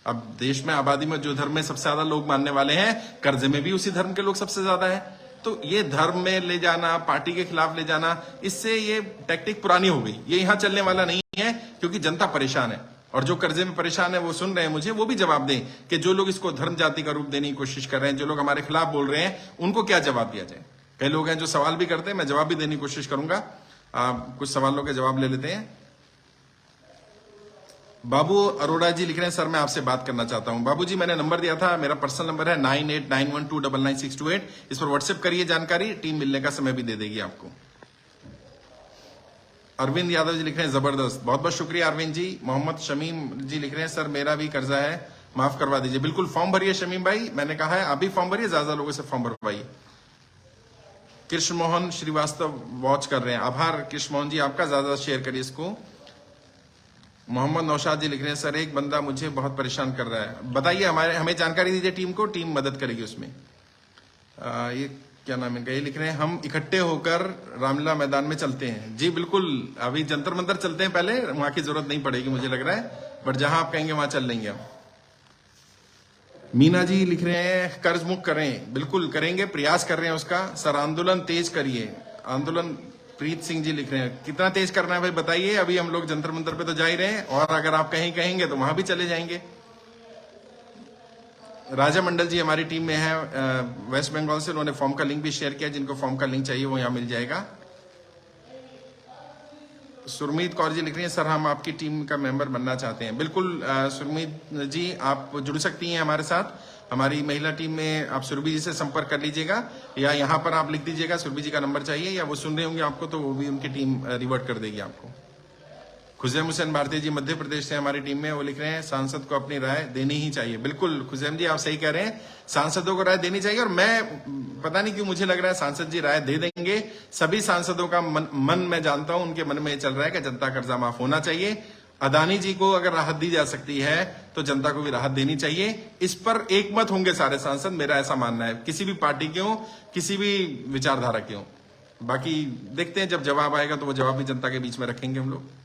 अब देश में आबादी में जो धर्म में सबसे ज्यादा लोग मानने वाले हैं, कर्जे में भी उसी धर्म के लोग सबसे ज्यादा है। तो ये धर्म में ले जाना, पार्टी के खिलाफ ले जाना, इससे ये टैक्टिक पुरानी हो गई। ये यहां चलने वाला नहीं है, क्योंकि जनता परेशान है। और जो कर्जे में परेशान है वो सुन रहे हैं मुझे, वो भी जवाब दें कि जो लोग इसको धर्म जाति का रूप देने की कोशिश कर रहे हैं, जो लोग हमारे खिलाफ बोल रहे हैं, उनको क्या जवाब दिया जाए। कई लोग हैं जो सवाल भी करते हैं, मैं जवाब भी देने की कोशिश करूंगा। कुछ सवालों के जवाब ले लेते हैं। बाबू अरोड़ा जी लिख रहे हैं, सर मैं आपसे बात करना चाहता हूं। बाबू जी, मैंने नंबर दिया था, मेरा पर्सनल नंबर है 9891299628। इस पर व्हाट्सएप करिए जानकारी, टीम मिलने का समय भी दे देगी आपको। अरविंद यादव जी लिख रहे हैं, जबरदस्त, बहुत बहुत शुक्रिया अरविंद जी। मोहम्मद शमीम जी लिख रहे हैं, सर मेरा भी कर्जा है माफ करवा दीजिए। बिल्कुल फॉर्म भरिए शमीम भाई, मैंने कहा है आप भी फॉर्म भरिए, ज्यादा लोगों से फॉर्म भरवाइए। कृष्ण मोहन श्रीवास्तव वॉच कर रहे हैं, आभार कृष्ण मोहन जी आपका, ज्यादा शेयर करिए इसको। मोहम्मद नौशाद जी लिख रहे हैं सर एक बंदा मुझे बहुत परेशान कर रहा है, बताइए हमें जानकारी दीजिए टीम को, टीम मदद करेगी उसमें। ये क्या नाम है इनका, ये लिख रहे हैं हम इकट्ठे होकर रामलीला मैदान में चलते हैं। जी बिल्कुल, अभी जंतर मंतर चलते हैं, पहले वहां की जरूरत नहीं पड़ेगी मुझे लग रहा है, बट जहां आप कहेंगे वहां चल लेंगे हम। मीना जी लिख रहे हैं कर्ज मुक्त करें, बिल्कुल करेंगे, प्रयास कर रहे हैं उसका सर, आंदोलन तेज करिए। आंदोलन प्रीत सिंह जी लिख रहे हैं कितना तेज करना है भाई बताइए, अभी हम लोग जंतर मंतर पे तो जा ही रहे हैं, और अगर आप कहीं कहेंगे तो वहां भी चले जाएंगे। राजा मंडल जी हमारी टीम में है वेस्ट बंगाल से, उन्होंने फॉर्म का लिंक भी शेयर किया, जिनको फॉर्म का लिंक चाहिए वो यहाँ मिल जाएगा। सुरमीत कौर जी लिख रही हैं सर हम आपकी टीम का मेंबर बनना चाहते हैं। बिल्कुल सुरमीत जी आप जुड़ सकती हैं हमारे साथ, हमारी महिला टीम में आप सुरभि जी से संपर्क कर लीजिएगा, या यहाँ पर आप लिख दीजिएगा सुरभि जी का नंबर चाहिए, या वो सुन रहे होंगे आपको तो वो भी उनकी टीम रिवर्ट कर देगी आपको। खुजैम हुसैन भारती जी मध्य प्रदेश से हमारी टीम में, वो लिख रहे हैं सांसद को अपनी राय देनी ही चाहिए। बिल्कुल खुजैम जी आप सही कह रहे हैं, सांसदों को राय देनी चाहिए, और मैं पता नहीं क्यों मुझे लग रहा है सांसद जी राय दे देंगे। सभी सांसदों का मन मैं जानता हूं, उनके मन में चल रहा है कि जनता कर्जा माफ होना चाहिए। अदानी जी को अगर राहत दी जा सकती है तो जनता को भी राहत देनी चाहिए, इस पर एक मत होंगे सारे सांसद, मेरा ऐसा मानना है, किसी भी पार्टी के हो, किसी भी विचारधारा के हो। बाकी देखते हैं जब जवाब आएगा तो वो जवाब भी जनता के बीच में रखेंगे हम लोग।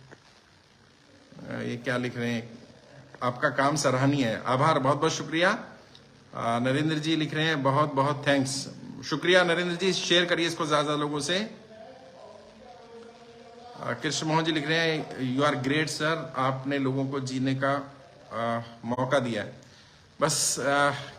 ये क्या लिख रहे हैं, आपका काम सराहनीय है, आभार, बहुत बहुत शुक्रिया। नरेंद्र जी लिख रहे हैं बहुत बहुत थैंक्स, शुक्रिया नरेंद्र जी, शेयर करिए इसको ज्यादा लोगों से। कृष्ण मोहन जी लिख रहे हैं यू आर ग्रेट सर, आपने लोगों को जीने का मौका दिया है। बस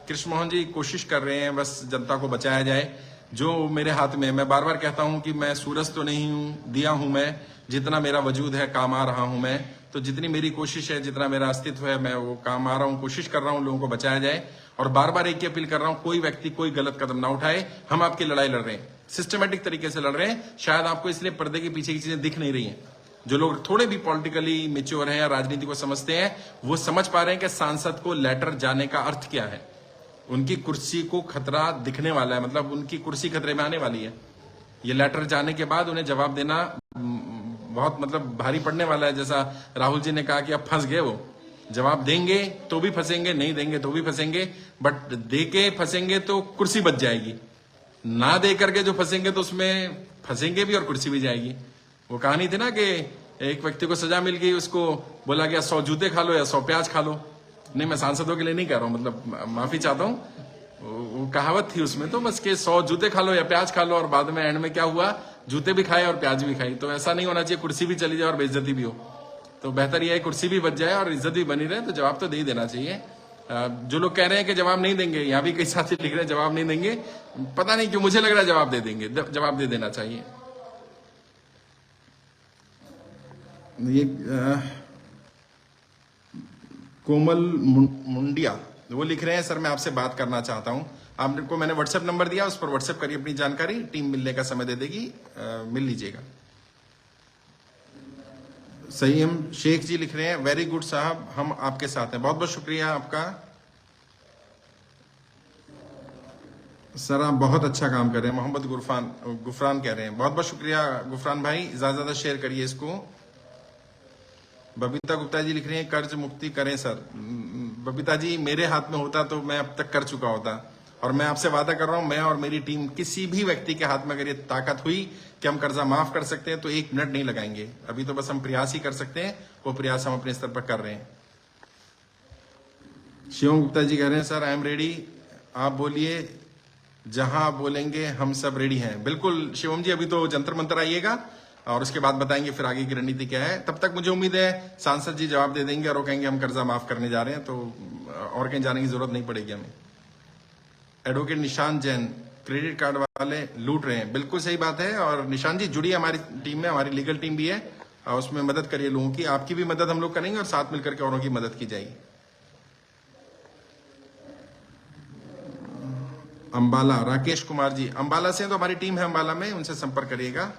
कृष्ण मोहन जी कोशिश कर रहे हैं बस जनता को बचाया जाए, जो मेरे हाथ में है। मैं बार बार कहता हूं कि मैं सूरज तो नहीं हूं, दिया हूं मैं, जितना मेरा वजूद है काम आ रहा हूं मैं, तो जितनी मेरी कोशिश है, जितना मेरा अस्तित्व है, मैं वो काम आ रहा हूं, कोशिश कर रहा हूं लोगों को बचाया जाए। और बार बार एक ही अपील कर रहा हूं, कोई व्यक्ति कोई गलत कदम ना उठाए, हम आपकी लड़ाई लड़ रहे हैं, सिस्टमेटिक तरीके से लड़ रहे हैं। शायद आपको इसलिए पर्दे के पीछे की चीजें दिख नहीं रही हैं। जो लोग थोड़े भी पॉलिटिकली मैच्योर हैं या राजनीति को समझते हैं, वो समझ पा रहे हैं कि सांसद को लेटर जाने का अर्थ क्या है, उनकी कुर्सी को खतरा दिखने वाला है, मतलब उनकी कुर्सी खतरे में आने वाली है। ये लेटर जाने के बाद उन्हें जवाब देना बहुत मतलब भारी पड़ने वाला है। जैसा राहुल जी ने कहा कि अब फंस गए, वो जवाब देंगे तो भी फंसेंगे, नहीं देंगे तो भी फंसेंगे, बट दे के फंसेंगे तो कुर्सी बच जाएगी, ना दे करके जो फंसेंगे तो उसमें फंसेंगे भी और कुर्सी भी जाएगी। वो कहानी थी ना कि एक व्यक्ति को सजा मिल गई, उसको बोला गया 100 जूते खा लो या 100 प्याज खा लो। नहीं, मैं सांसदों के लिए नहीं कह रहा हूं, मतलब माफी चाहता हूं, वो कहावत थी उसमें तो बस के 100 जूते खा लो या प्याज खा लो, और बाद में एंड में क्या हुआ, जूते भी खाए और प्याज भी खाई। तो ऐसा नहीं होना चाहिए, कुर्सी भी चली जाए और बेइज्जती भी हो। तो बेहतर यह है कुर्सी भी बच जाए और इज्जत भी बनी रहे, तो जवाब तो दे ही देना चाहिए। जो लोग कह रहे हैं कि जवाब नहीं देंगे, यहाँ भी कई साथी लिख रहे हैं जवाब नहीं देंगे, पता नहीं क्यों मुझे लग रहा है जवाब दे देंगे, जवाब दे देना चाहिए। ये कोमल मुंडिया वो लिख रहे हैं सर मैं आपसे बात करना चाहता हूं, आपको मैंने व्हाट्सएप नंबर दिया, उस पर व्हाट्सएप करिए अपनी जानकारी, टीम मिलने का समय दे देगी, मिल लीजिएगा। सहीम शेख जी लिख रहे हैं वेरी गुड साहब, हम आपके साथ हैं, बहुत बहुत शुक्रिया आपका सर, आप बहुत अच्छा काम कर रहे हैं। मोहम्मद गुफरान कह रहे हैं, बहुत बहुत शुक्रिया गुफरान भाई, ज्यादा शेयर करिए इसको। बबीता गुप्ता जी लिख रही हैं कर्ज मुक्ति करें सर। बबीता जी मेरे हाथ में होता तो मैं अब तक कर चुका होता, और मैं आपसे वादा कर रहा हूं, मैं और मेरी टीम किसी भी व्यक्ति के हाथ में अगर ये ताकत हुई कि हम कर्जा माफ कर सकते हैं तो 1 मिनट नहीं लगाएंगे। अभी तो बस हम प्रयास ही कर सकते हैं, वो प्रयास हम अपने स्तर पर कर रहे हैं। शिवम गुप्ता जी कह रहे हैं सर आई एम रेडी, आप बोलिए, जहां आप बोलेंगे हम सब रेडी हैं। बिल्कुल शिवम जी, अभी तो जंतर मंतर आइएगा और उसके बाद बताएंगे फिर आगे की रणनीति क्या है। तब तक मुझे उम्मीद है सांसद जी जवाब दे देंगे और वो कहेंगे हम कर्जा माफ करने जा रहे हैं, तो और कहीं जाने की जरूरत नहीं पड़ेगी हमें। एडवोकेट निशान जैन, क्रेडिट कार्ड वाले लूट रहे हैं, बिल्कुल सही बात है, और निशान जी जुड़िए हमारी टीम में, हमारी लीगल टीम भी है, और उसमें मदद करिए लोगों की, आपकी भी मदद हम लोग करेंगे और साथ मिलकर के औरों की मदद की जाएगी। अंबाला, राकेश कुमार जी अंबाला से, तो हमारी टीम है अंबाला में, उनसे संपर्क करिएगा।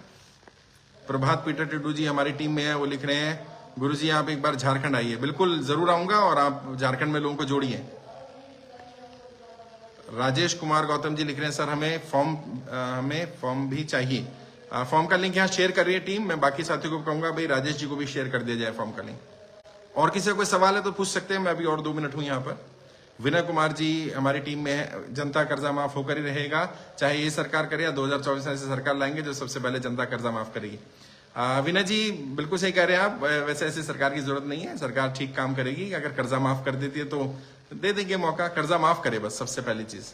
प्रभात पीटर टिड्डू जी हमारी टीम में है, वो लिख रहे हैं गुरुजी आप एक बार झारखंड आइए। बिल्कुल जरूर आऊंगा और आप झारखंड में लोगों को जोड़िए। राजेश कुमार गौतम जी लिख रहे हैं सर हमें फॉर्म भी चाहिए। फॉर्म का लिंक यहाँ शेयर कर रही है टीम। मैं बाकी साथियों को कहूंगा भाई राजेश जी को भी शेयर कर दिया जाए फॉर्म का लिंक। और किसी का कोई सवाल है तो पूछ सकते हैं। मैं अभी और 2 मिनट हूं यहाँ पर। विनय कुमार जी हमारी टीम में है। जनता कर्जा माफ होकर ही रहेगा, चाहे ये सरकार करे या 2024 में ऐसी सरकार लाएंगे जो सबसे पहले जनता कर्जा माफ करेगी। विनय जी बिल्कुल सही कह रहे हैं आप। वैसे ऐसी सरकार की जरूरत नहीं है। सरकार ठीक काम करेगी। अगर कर्जा माफ कर देती है तो दे देंगे मौका। कर्जा माफ करे बस, सबसे पहली चीज।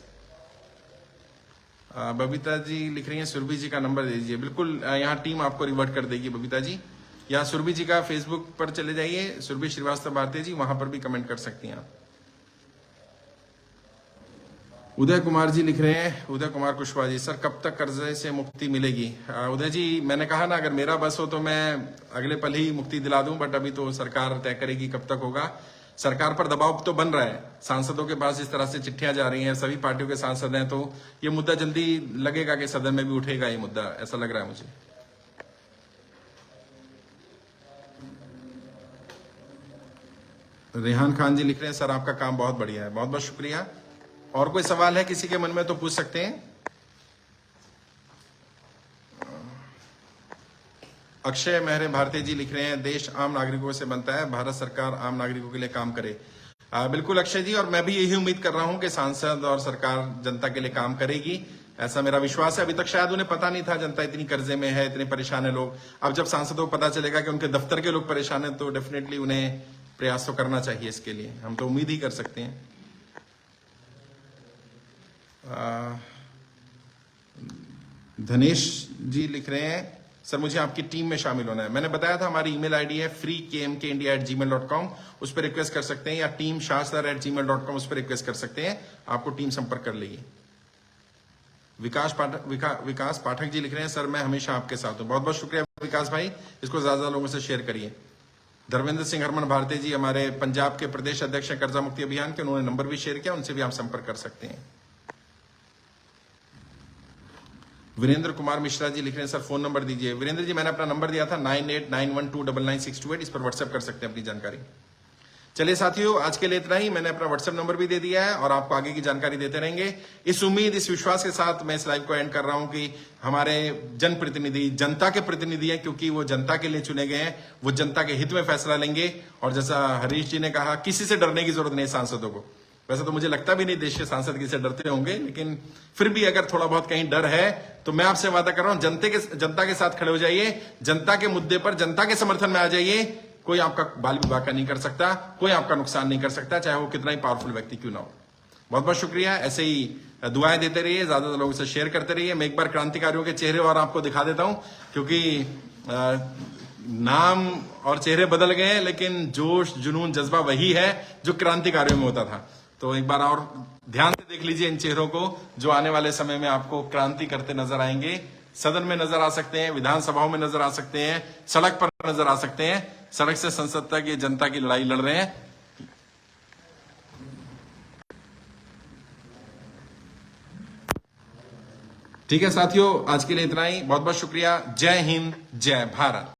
बबीता जी लिख रही हैं सुरभि जी का नंबर दे दीजिए। बिल्कुल यहाँ टीम आपको रिवर्ट कर देगी बबीता जी। या सुरभि जी का फेसबुक पर चले जाइए, सुरभि श्रीवास्तव भारती जी, वहां पर भी कमेंट कर सकती हैं आप। उदय कुमार जी लिख रहे हैं, उदय कुमार कुशवाहा जी, सर कब तक कर्जे से मुक्ति मिलेगी? उदय जी मैंने कहा ना, अगर मेरा बस हो तो मैं अगले पल ही मुक्ति दिला दूं, बट अभी तो सरकार तय करेगी कब तक होगा। सरकार पर दबाव तो बन रहा है, सांसदों के पास इस तरह से चिट्ठियां जा रही हैं, सभी पार्टियों के सांसद हैं, तो ये मुद्दा जल्दी लगेगा कि सदन में भी उठेगा ये मुद्दा, ऐसा लग रहा है मुझे। रेहान खान जी लिख रहे हैं सर आपका काम बहुत बढ़िया है। बहुत बहुत शुक्रिया। और कोई सवाल है किसी के मन में तो पूछ सकते हैं। अक्षय मेहरे भारती जी लिख रहे हैं देश आम नागरिकों से बनता है, भारत सरकार आम नागरिकों के लिए काम करे। बिल्कुल अक्षय जी, और मैं भी यही उम्मीद कर रहा हूं कि सांसद और सरकार जनता के लिए काम करेगी, ऐसा मेरा विश्वास है। अभी तक शायद उन्हें पता नहीं था जनता इतनी कर्जे में है, इतने परेशान है लोग। अब जब सांसदों को पता चलेगा कि उनके दफ्तर के लोग परेशान है तो डेफिनेटली उन्हें प्रयास तो करना चाहिए इसके लिए। हम तो उम्मीद ही कर सकते हैं। धनेश जी लिख रहे हैं सर मुझे आपकी टीम में शामिल होना है। मैंने बताया था हमारी ईमेल आईडी है freekmkindia@gmail.com, उस पर रिक्वेस्ट कर सकते हैं, या teamshastar@gmail.com उस पर रिक्वेस्ट कर सकते हैं, आपको टीम संपर्क कर लेगी। विकास पाठक जी लिख रहे हैं सर मैं हमेशा आपके साथ हूं। बहुत बहुत शुक्रिया विकास भाई, इसको ज्यादा लोगों से शेयर करिए। धर्मेंद्र सिंह हरमन भारती जी हमारे पंजाब के प्रदेश अध्यक्ष हैं कर्जा मुक्ति अभियान के, उन्होंने नंबर भी शेयर किया, उनसे भी आप संपर्क कर सकते हैं। वीरेंद्र कुमार मिश्रा जी लिख रहे हैं सर फोन नंबर दीजिए। वीरेंद्र जी मैंने अपना नंबर दिया था 9891299628, इस पर व्हाट्सएप कर सकते हैं अपनी जानकारी। चलिए साथियों, आज के लिए इतना ही। मैंने अपना व्हाट्सएप नंबर भी दे दिया है और आपको आगे की जानकारी देते रहेंगे। इस उम्मीद, इस विश्वास के साथ मैं इस लाइव को एंड कर रहा हूं कि हमारे जनप्रतिनिधि जनता के प्रतिनिधि हैं, क्योंकि वो जनता के लिए चुने गए हैं, वो जनता के हित में फैसला लेंगे। और जैसा हरीश जी ने कहा, किसी से डरने की जरूरत नहीं सांसदों को। वैसे तो मुझे लगता भी नहीं देश के सांसद किसी से डरते होंगे, लेकिन फिर भी अगर थोड़ा बहुत कहीं डर है तो मैं आपसे वादा कर रहा हूं, जनता के साथ खड़े हो जाइए, जनता के मुद्दे पर जनता के समर्थन में आ जाइए। कोई आपका बाल विवाह नहीं कर सकता, कोई आपका नुकसान नहीं कर सकता, चाहे वो कितना ही पावरफुल व्यक्ति क्यों ना हो। बहुत बहुत शुक्रिया। ऐसे ही दुआएं देते रहिए, ज्यादा लोगों से शेयर करते रहिए। मैं एक बार क्रांतिकारियों के चेहरे और आपको दिखा देता हूं, क्योंकि नाम और चेहरे बदल गए, लेकिन जोश जुनून जज्बा वही है जो क्रांतिकारियों में होता था। तो एक बार और ध्यान से देख लीजिए इन चेहरों को, जो आने वाले समय में आपको क्रांति करते नजर आएंगे। सदन में नजर आ सकते हैं, विधानसभाओं में नजर आ सकते हैं, सड़क पर नजर आ सकते हैं। सड़क से संसद तक ये जनता की लड़ाई लड़ रहे हैं। ठीक है साथियों, आज के लिए इतना ही। बहुत बहुत शुक्रिया। जय हिंद, जय भारत।